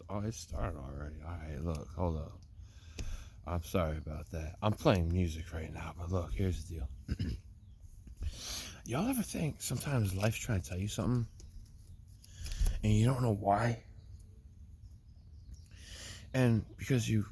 Oh, it started already. All right, look, hold up. I'm sorry about that. I'm playing music right now, but look, here's the deal. Y'all ever think sometimes life's trying to tell you something and you don't know why? And because you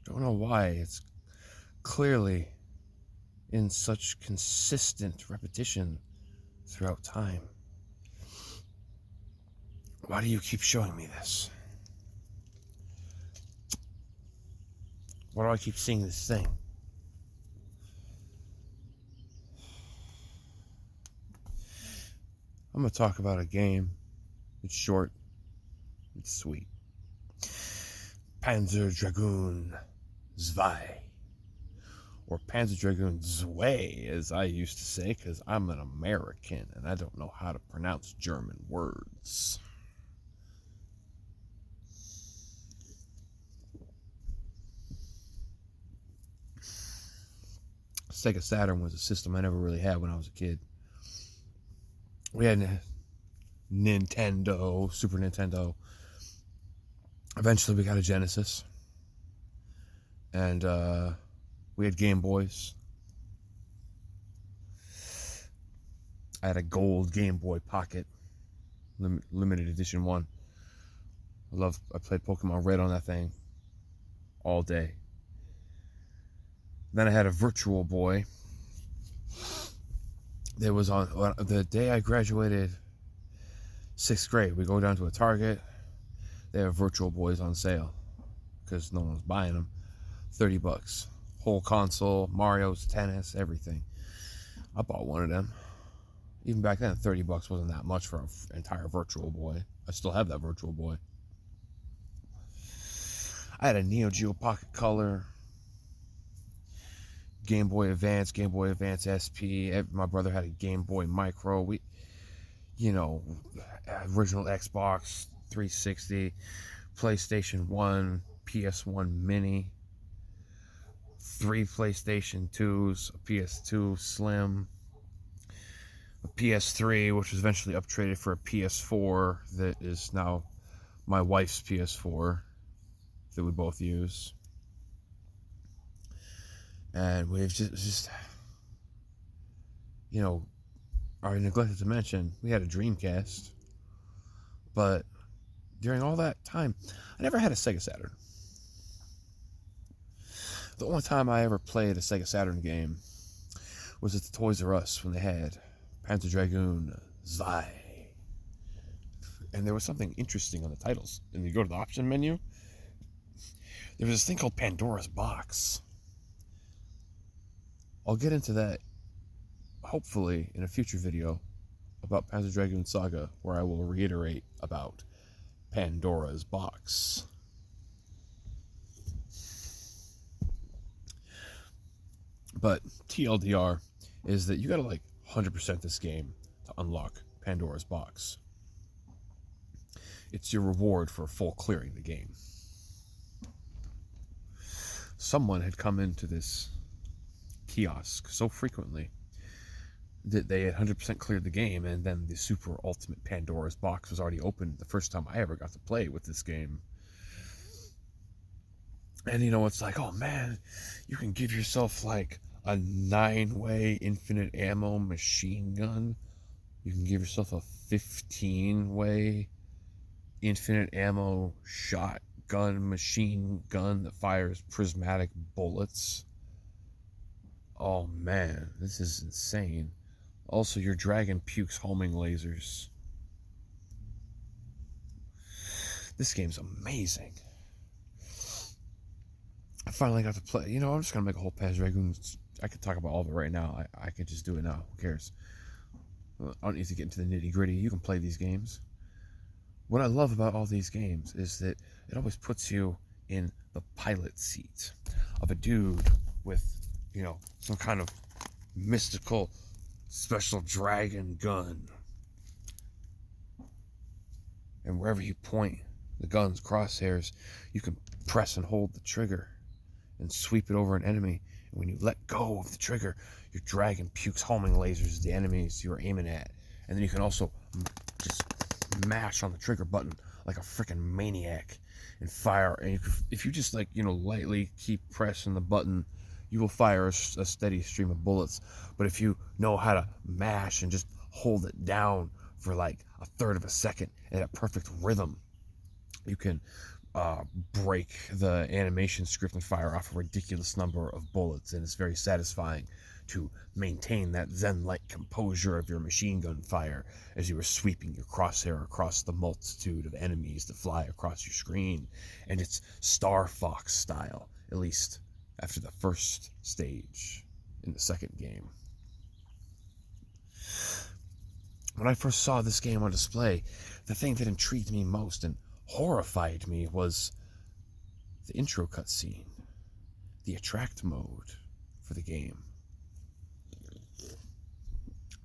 don't know why, it's clearly in such consistent repetition throughout time. Why do you keep showing me this? Why do I keep seeing this thing? I'm going to talk about a game. It's short. It's sweet. Panzer Dragoon Zwei. Or Panzer Dragoon Zwei, as I used to say, because I'm an American and I don't know how to pronounce German words. Sega Saturn was a system I never really had when I was a kid. We had Nintendo, Super Nintendo. Eventually we got a Genesis. And we had Game Boys. I had a gold Game Boy Pocket, limited edition one. I played Pokemon Red on that thing all day. Then I had a Virtual Boy. There was on the day I graduated 6th grade. We go down to a Target. They have Virtual Boys on sale because no one's buying them. $30. Whole console, Mario's, tennis, everything. I bought one of them. Even back then, $30 wasn't that much for an entire Virtual Boy. I still have that Virtual Boy. I had a Neo Geo Pocket Color, Game Boy Advance, Game Boy Advance SP. My brother had a Game Boy Micro. Original Xbox 360, PlayStation 1, PS1 Mini, 3 PlayStation 2s, a PS2 Slim, a PS3, which was eventually upgraded for a PS4 that is now my wife's PS4 that we both use. And we've just I neglected to mention, we had a Dreamcast. But during all that time, I never had a Sega Saturn. The only time I ever played a Sega Saturn game was at the Toys R Us when they had Panzer Dragoon Zwei. And there was something interesting on the titles. And you go to the option menu, there was this thing called Pandora's Box. I'll get into that, hopefully, in a future video about Panzer Dragoon Saga, where I will reiterate about Pandora's Box. But TLDR is that you gotta 100% this game to unlock Pandora's Box. It's your reward for full clearing the game. Someone had come into this kiosk so frequently that they had 100% cleared the game, and then the super ultimate Pandora's Box was already opened the first time I ever got to play with this game. And it's like, oh man, you can give yourself a 9-way infinite ammo machine gun. You can give yourself a 15-way infinite ammo shotgun machine gun that fires prismatic bullets. Oh man, this is insane. Also, your dragon pukes homing lasers. This game's amazing. I finally got to play. I'm just going to make a whole Panzer Dragoon. I could talk about all of it right now. I could just do it now. Who cares? I don't need to get into the nitty gritty. You can play these games. What I love about all these games is that it always puts you in the pilot seat of a dude with, some kind of mystical special dragon gun. And wherever you point the gun's crosshairs, you can press and hold the trigger and sweep it over an enemy. And when you let go of the trigger, your dragon pukes homing lasers at the enemies you're aiming at. And then you can also just mash on the trigger button like a freaking maniac and fire. And if you just like, lightly keep pressing the button, you will fire a steady stream of bullets. But if you know how to mash and just hold it down for like a third of a second at a perfect rhythm, you can break the animation script and fire off a ridiculous number of bullets. And it's very satisfying to maintain that zen-like composure of your machine gun fire as you are sweeping your crosshair across the multitude of enemies that fly across your screen. And it's Star Fox style, at least after the first stage in the second game. When I first saw this game on display, the thing that intrigued me most and horrified me was the intro cutscene, the attract mode for the game,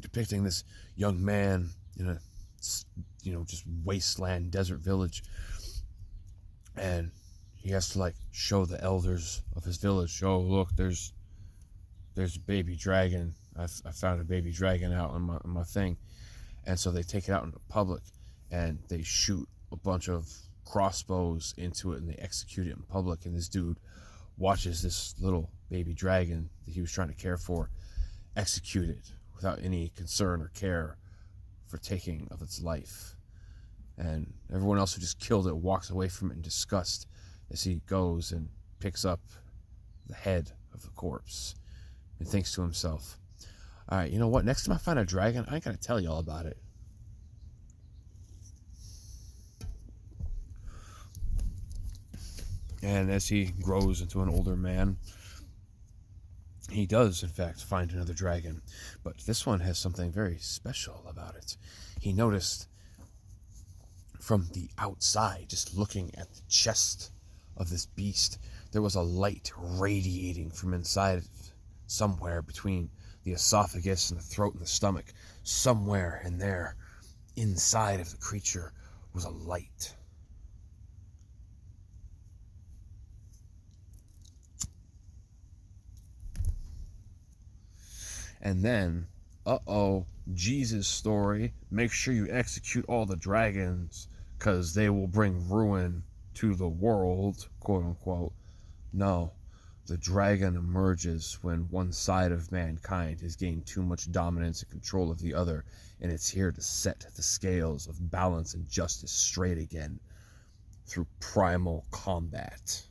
depicting this young man in a just wasteland desert village, and he has to like show the elders of his village, oh look, there's a baby dragon. I found a baby dragon out on my thing. And so they take it out into public and they shoot a bunch of crossbows into it and they execute it in public. And this dude watches this little baby dragon that he was trying to care for executed without any concern or care for taking of its life. And everyone else who just killed it walks away from it in disgust as he goes and picks up the head of the corpse and thinks to himself, all right, you know what? Next time I find a dragon, I ain't gonna tell you all about it. And as he grows into an older man, he does, in fact, find another dragon. But this one has something very special about it. He noticed from the outside, just looking at the chest of this beast, there was a light radiating from inside, somewhere between the esophagus and the throat and the stomach. Somewhere in there, inside of the creature, was a light. And then, Jesus story, make sure you execute all the dragons, because they will bring ruin to the world, quote unquote. No, the dragon emerges when one side of mankind has gained too much dominance and control of the other, and it's here to set the scales of balance and justice straight again through primal combat.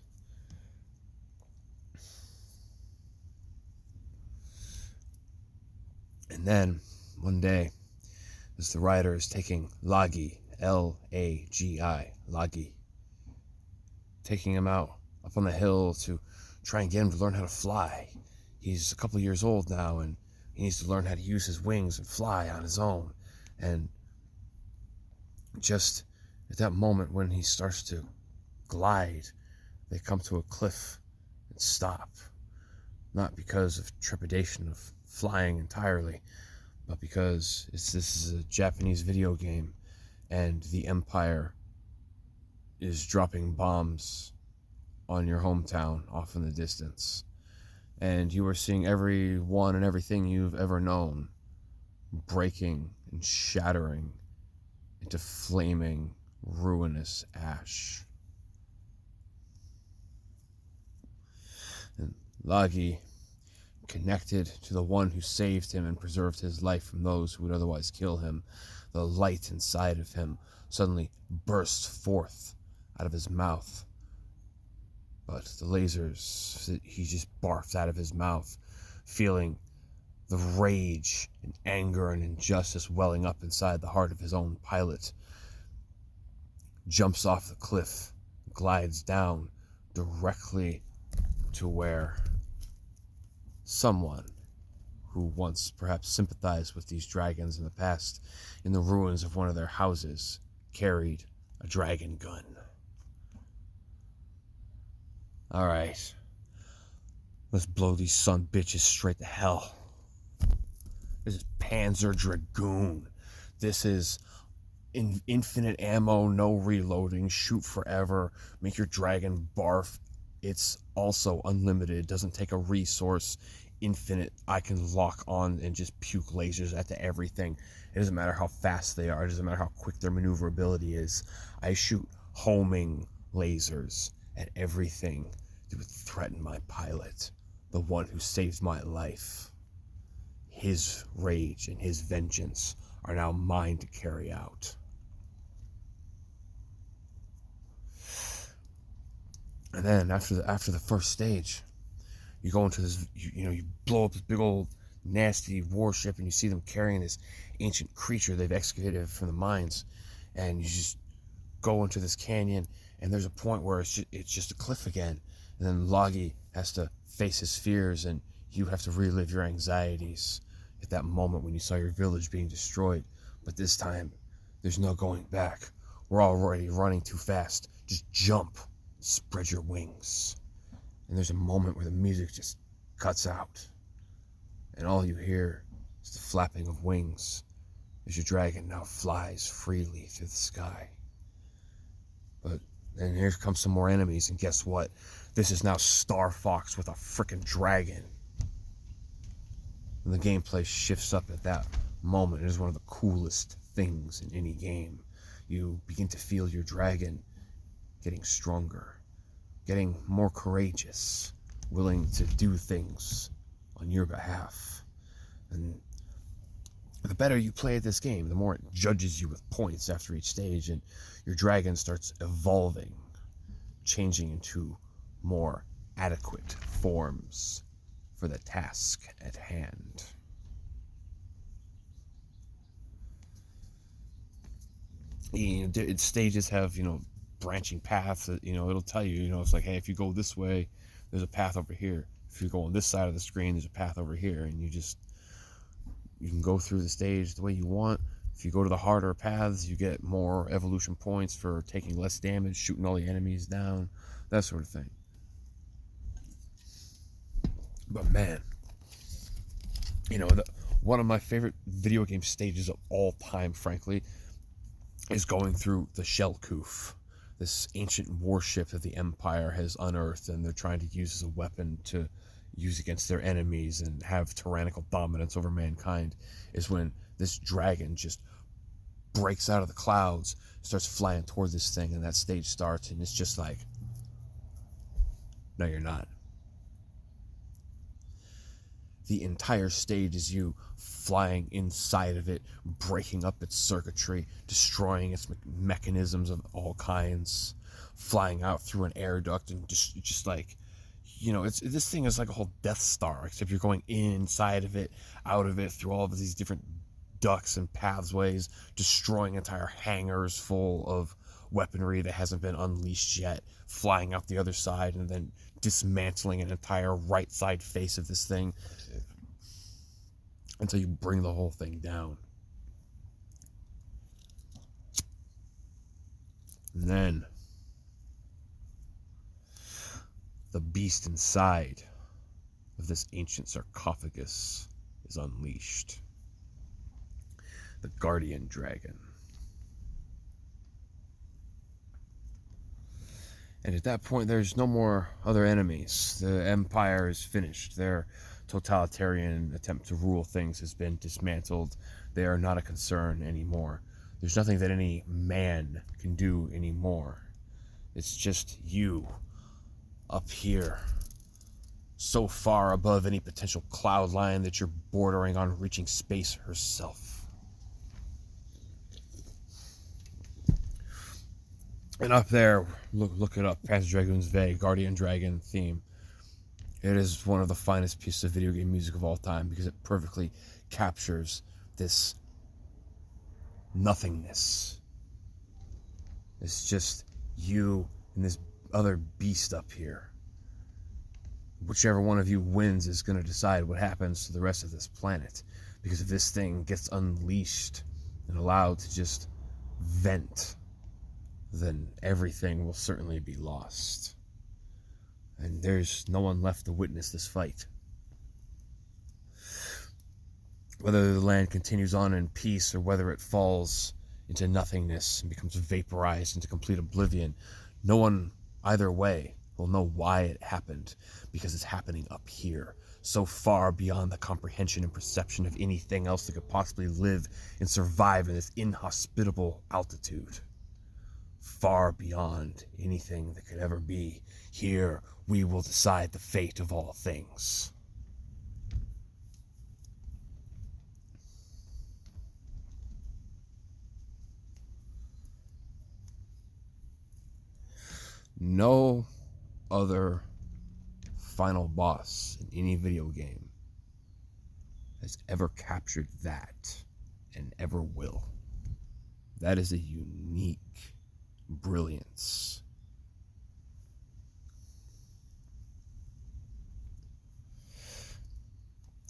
And then, one day, as the rider is taking Lagi, L-A-G-I, Lagi, taking him out up on the hill to try and get him to learn how to fly. He's a couple years old now, and he needs to learn how to use his wings and fly on his own. And just at that moment when he starts to glide, they come to a cliff and stop. Not because of trepidation of flying entirely, but because this is a Japanese video game, and the Empire is dropping bombs on your hometown off in the distance. And you are seeing everyone and everything you've ever known breaking and shattering into flaming, ruinous ash. And Lagi, connected to the one who saved him and preserved his life from those who would otherwise kill him, the light inside of him suddenly bursts forth out of his mouth. But the lasers he just barfed out of his mouth, feeling the rage and anger and injustice welling up inside the heart of his own pilot, jumps off the cliff, glides down directly to where someone who once perhaps sympathized with these dragons in the past, in the ruins of one of their houses, carried a dragon gun. Alright, let's blow these son bitches straight to hell. This is Panzer Dragoon. This is infinite ammo, no reloading, shoot forever, make your dragon barf. It's also unlimited, doesn't take a resource, infinite. I can lock on and just puke lasers at everything. It doesn't matter how fast they are, it doesn't matter how quick their maneuverability is. I shoot homing lasers at everything that would threaten my pilot, the one who saved my life. His rage and his vengeance are now mine to carry out. And then after the first stage, you go into this, you blow up this big old nasty warship, and you see them carrying this ancient creature they've excavated from the mines, and you just go into this canyon, and there's a point where it's just a cliff again, and then Logi has to face his fears, and you have to relive your anxieties at that moment when you saw your village being destroyed. But this time, there's no going back. We're already running too fast. Just jump, spread your wings. And there's a moment where the music just cuts out, and all you hear is the flapping of wings as your dragon now flies freely through the sky. But then here comes some more enemies, and guess what? This is now Star Fox with a frickin' dragon. And the gameplay shifts up at that moment. It is one of the coolest things in any game. You begin to feel your dragon getting stronger, getting more courageous, willing to do things on your behalf. And the better you play at this game, the more it judges you with points after each stage, and your dragon starts evolving, changing into more adequate forms for the task at hand. Stages have, branching paths. It'll tell you, it's like, hey, if you go this way, there's a path over here. If you go on this side of the screen, there's a path over here, and you can go through the stage the way you want. If you go to the harder paths, you get more evolution points for taking less damage, shooting all the enemies down, that sort of thing. But man, one of my favorite video game stages of all time, frankly, is going through the Shellkoof, this ancient warship that the Empire has unearthed, and they're trying to use as a weapon to use against their enemies and have tyrannical dominance over mankind. Is when this dragon just breaks out of the clouds, starts flying toward this thing, and that stage starts, and it's just like, no, you're not. The entire stage is you flying inside of it, breaking up its circuitry, destroying its mechanisms of all kinds, flying out through an air duct, and just like, this thing is like a whole Death Star, except you're going inside of it, out of it, through all of these different ducts and pathways, destroying entire hangars full of weaponry that hasn't been unleashed yet, flying out the other side, and then dismantling an entire right side face of this thing until you bring the whole thing down. And then the beast inside of this ancient sarcophagus is unleashed. The Guardian Dragon. And at that point, there's no more other enemies. The Empire is finished. Their totalitarian attempt to rule things has been dismantled. They are not a concern anymore. There's nothing that any man can do anymore. It's just you up here, so far above any potential cloud line that you're bordering on reaching space herself. And up there, look it up, Panzer Dragoon's Ve, Guardian Dragon theme. It is one of the finest pieces of video game music of all time because it perfectly captures this nothingness. It's just you and this other beast up here. Whichever one of you wins is going to decide what happens to the rest of this planet. Because if this thing gets unleashed and allowed to just vent, then everything will certainly be lost. And there's no one left to witness this fight. Whether the land continues on in peace or whether it falls into nothingness and becomes vaporized into complete oblivion, no one either way will know why it happened, because it's happening up here, so far beyond the comprehension and perception of anything else that could possibly live and survive in this inhospitable altitude. far beyond anything that could ever be. Here, we will decide the fate of all things. No other final boss in any video game has ever captured that and ever will. That is a unique brilliance.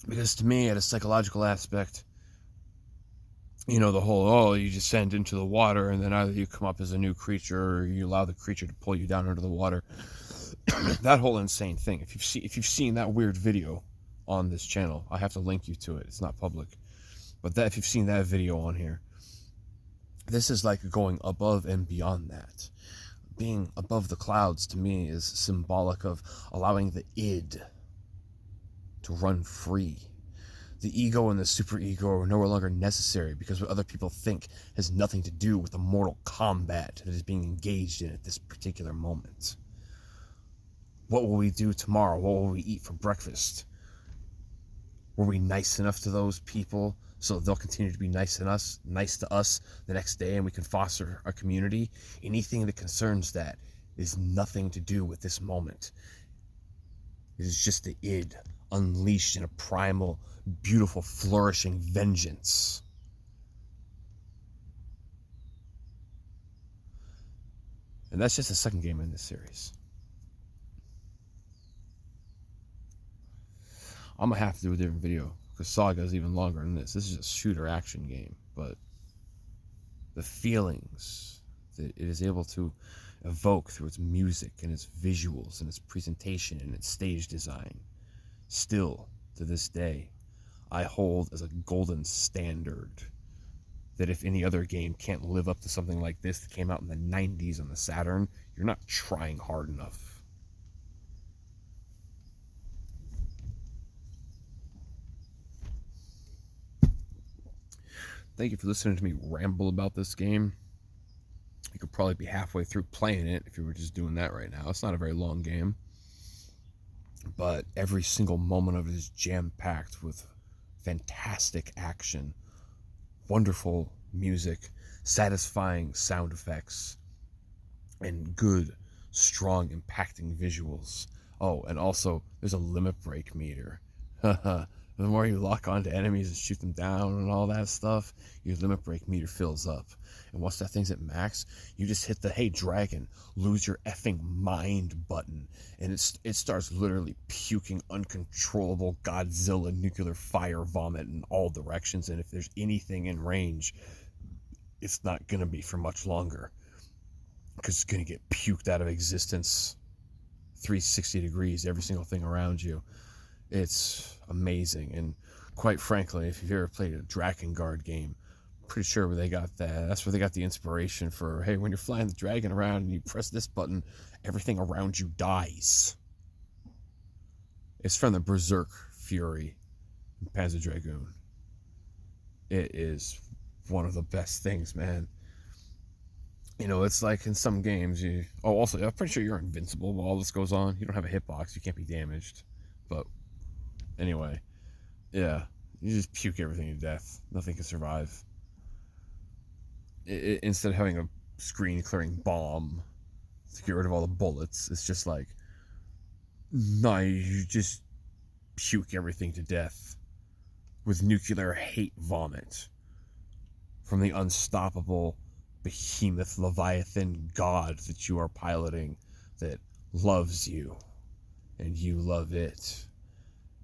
Because to me, at a psychological aspect, you know, the whole, you descend into the water and then either you come up as a new creature or you allow the creature to pull you down under the water. That whole insane thing. If you've seen that weird video on this channel, I have to link you to it. It's not public. But if you've seen that video on here, this is like going above and beyond that. Being above the clouds to me is symbolic of allowing the id to run free. The ego and the superego are no longer necessary because what other people think has nothing to do with the mortal combat that is being engaged in at this particular moment. What will we do tomorrow? What will we eat for breakfast? Were we nice enough to those people so they'll continue to be nice to us the next day and we can foster our community? Anything that concerns that is nothing to do with this moment. It is just the id unleashed in a primal, beautiful, flourishing vengeance. And that's just the second game in this series. I'm gonna have to do a different video because Saga is even longer than this. This is a shooter action game, but the feelings that it is able to evoke through its music and its visuals and its presentation and its stage design, still to this day, I hold as a golden standard that if any other game can't live up to something like this that came out in the 90s on the Saturn, you're not trying hard enough. Thank you for listening to me ramble about this game. You could probably be halfway through playing it if you were just doing that right now. It's not a very long game, but every single moment of it is jam-packed with fantastic action, wonderful music, satisfying sound effects, and good, strong, impacting visuals. Oh, and also, there's a limit break meter. The more you lock onto enemies and shoot them down and all that stuff, your limit break meter fills up. And once that thing's at max, you just hit the, hey, dragon, lose your effing mind button. And it starts literally puking uncontrollable Godzilla nuclear fire vomit in all directions. And if there's anything in range, it's not going to be for much longer. Because it's going to get puked out of existence 360 degrees, every single thing around you. It's amazing, and quite frankly, if you've ever played a Drakengard game, I'm pretty sure where they got that. That's where they got the inspiration for, hey, when you're flying the dragon around and you press this button, everything around you dies. It's from the Berserk Fury in Panzer Dragoon. It is one of the best things, man. You know, it's like in some games, also, I'm pretty sure you're invincible while all this goes on. You don't have a hitbox, you can't be damaged, but anyway, yeah, you just puke everything to death. Nothing can survive. Instead of having a screen-clearing bomb to get rid of all the bullets, it's just like, no, you just puke everything to death with nuclear hate vomit from the unstoppable behemoth leviathan god that you are piloting that loves you and you love it.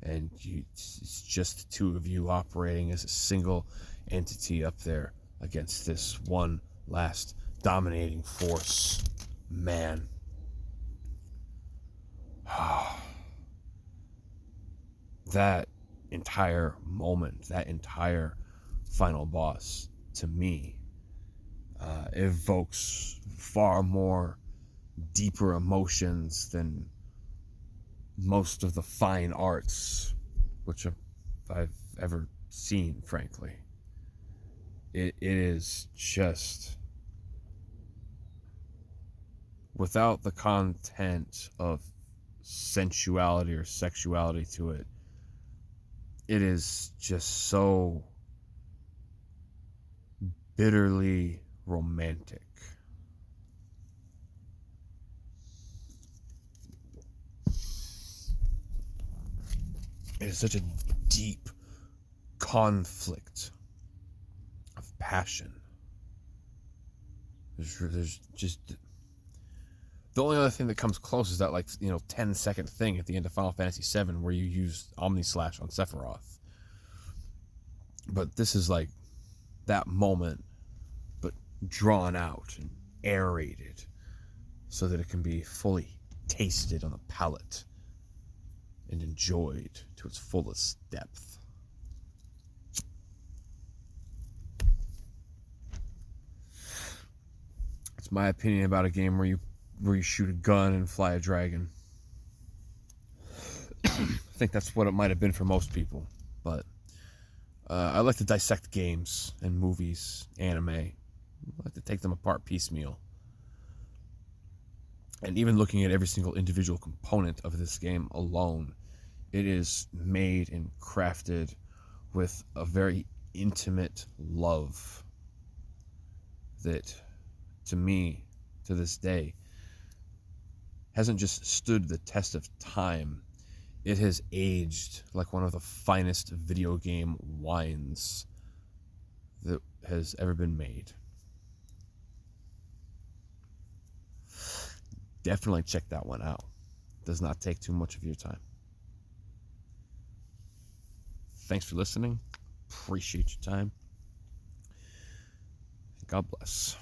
And it's just the two of you operating as a single entity up there against this one last dominating force. Man. That entire moment, that entire final boss, to me, evokes far more deeper emotions than most of the fine arts which I've ever seen, frankly. It is just without the content of sensuality or sexuality to it, it is just so bitterly romantic. It is such a deep conflict of passion. There's just the only other thing that comes close is that 10-second thing at the end of Final Fantasy VII where you use Omnislash on Sephiroth. But this is like that moment, but drawn out and aerated so that it can be fully tasted on the palate and enjoyed to its fullest depth. It's my opinion about a game where you shoot a gun and fly a dragon. I think that's what it might have been for most people, but I like to dissect games and movies, anime. I like to take them apart piecemeal. And even looking at every single individual component of this game alone, it is made and crafted with a very intimate love that, to me, to this day, hasn't just stood the test of time. It has aged like one of the finest video game wines that has ever been made. Definitely check that one out. Does not take too much of your time. Thanks for listening. Appreciate your time. God bless.